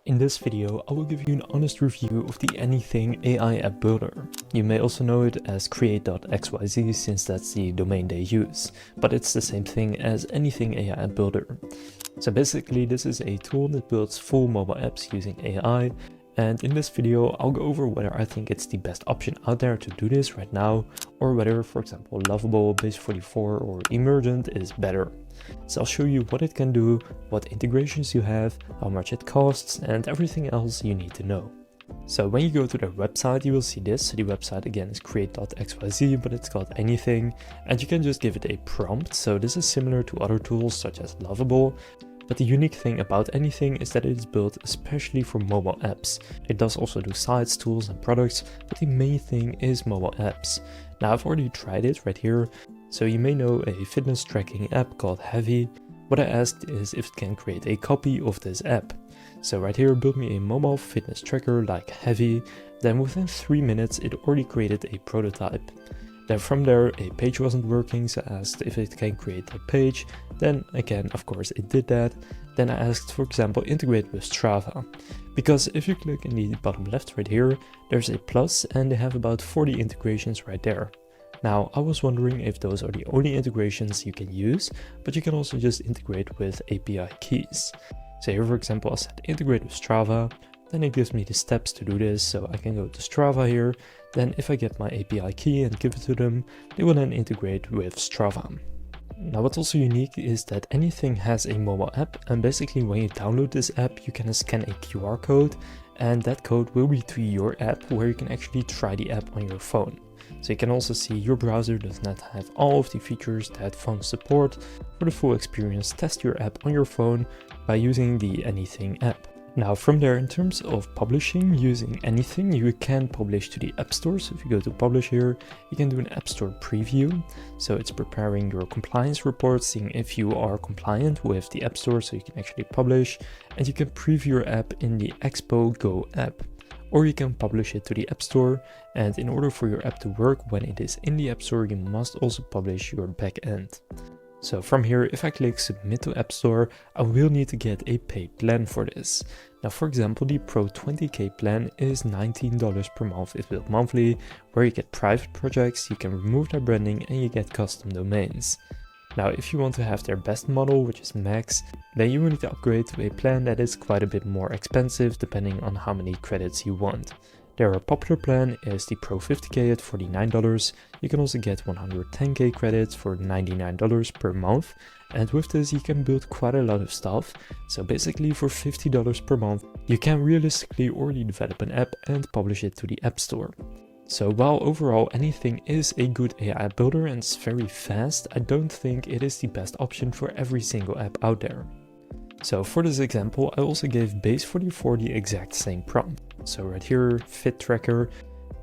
In this video, I will give you an honest review of the Anything AI app builder. You may also know it as create.xyz since that's the domain they use, but it's the same thing as Anything AI app builder. So basically this is a tool that builds full mobile apps using AI, and in this video I'll go over whether I think it's the best option out there to do this right now, or whether, for example, Lovable, Base44 or Emergent is better. So I'll show you what it can do, what integrations you have, how much it costs, and everything else you need to know. So when you go to their website, you will see this. So the website again is create.xyz, but it's called Anything, and you can just give it a prompt. So this is similar to other tools such as Lovable. But the unique thing about Anything is that it is built especially for mobile apps. It does also do sites, tools and products, but the main thing is mobile apps. Now I've already tried it right here. So you may know a fitness tracking app called Heavy. What I asked is if it can create a copy of this app. So right here, build me a mobile fitness tracker like Heavy. Then within 3 minutes, it already created a prototype. Then from there, a page wasn't working, so I asked if it can create a page. Then again, of course, it did that. Then I asked, for example, integrate with Strava. Because if you click in the bottom left right here, there's a plus and they have about 40 integrations right there. Now, I was wondering if those are the only integrations you can use, but you can also just integrate with API keys. So here, for example, I said integrate with Strava, then it gives me the steps to do this, so I can go to Strava here. Then if I get my API key and give it to them, they will then integrate with Strava. Now what's also unique is that Anything has a mobile app, and basically when you download this app, you can scan a QR code, and that code will be to your app where you can actually try the app on your phone. So you can also see your browser does not have all of the features that phones support. For the full experience, test your app on your phone by using the Anything app. Now from there, in terms of publishing using Anything, you can publish to the App Store. So if you go to publish here, you can do an App Store preview. So it's preparing your compliance report, seeing if you are compliant with the App Store so you can actually publish. And you can preview your app in the Expo Go app. Or you can publish it to the App Store, and in order for your app to work when it is in the App Store, you must also publish your backend. So from here, if I click Submit to App Store, I will need to get a paid plan for this. Now, for example, the Pro 20K plan is $19 per month. It's billed monthly, where you get private projects, you can remove their branding, and you get custom domains. Now, if you want to have their best model, which is Max, then you will need to upgrade to a plan that is quite a bit more expensive depending on how many credits you want. Their popular plan is the Pro 50K at $49. You can also get 110K credits for $99 per month. And with this you can build quite a lot of stuff. So basically for $50 per month, you can realistically already develop an app and publish it to the App Store. So while overall Anything is a good AI builder and it's very fast, I don't think it is the best option for every single app out there. So for this example, I also gave Base44 the exact same prompt. So right here, fit tracker,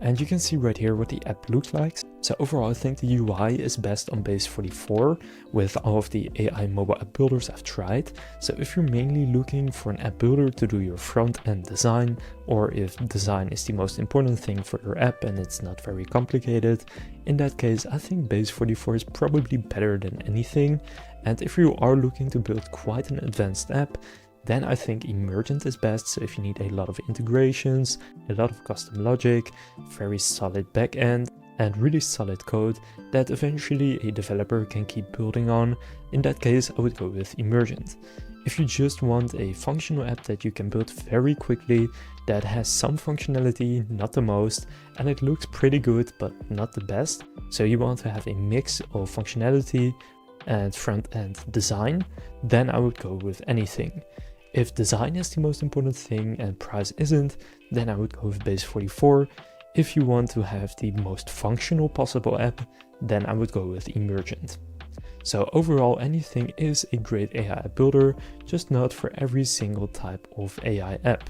and you can see right here what the app looks like. So overall, I think the UI is best on Base44 with all of the AI mobile app builders I've tried. So if you're mainly looking for an app builder to do your front-end design, or if design is the most important thing for your app and it's not very complicated, in that case, I think Base44 is probably better than Anything. And if you are looking to build quite an advanced app, then I think Emergent is best. So if you need a lot of integrations, a lot of custom logic, very solid backend, and really solid code that eventually a developer can keep building on, in that case I would go with Emergent. If you just want a functional app that you can build very quickly, that has some functionality, not the most, and it looks pretty good but not the best, so you want to have a mix of functionality and front-end design, then I would go with Anything. If design is the most important thing and price isn't, then I would go with Base44. If you want to have the most functional possible app, then I would go with Emergent. So overall, Anything is a great AI builder, just not for every single type of AI app.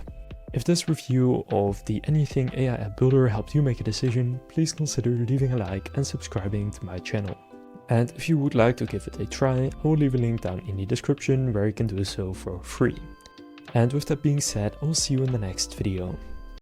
If this review of the Anything AI app builder helped you make a decision, please consider leaving a like and subscribing to my channel. And if you would like to give it a try, I will leave a link down in the description where you can do so for free. And with that being said, I will see you in the next video.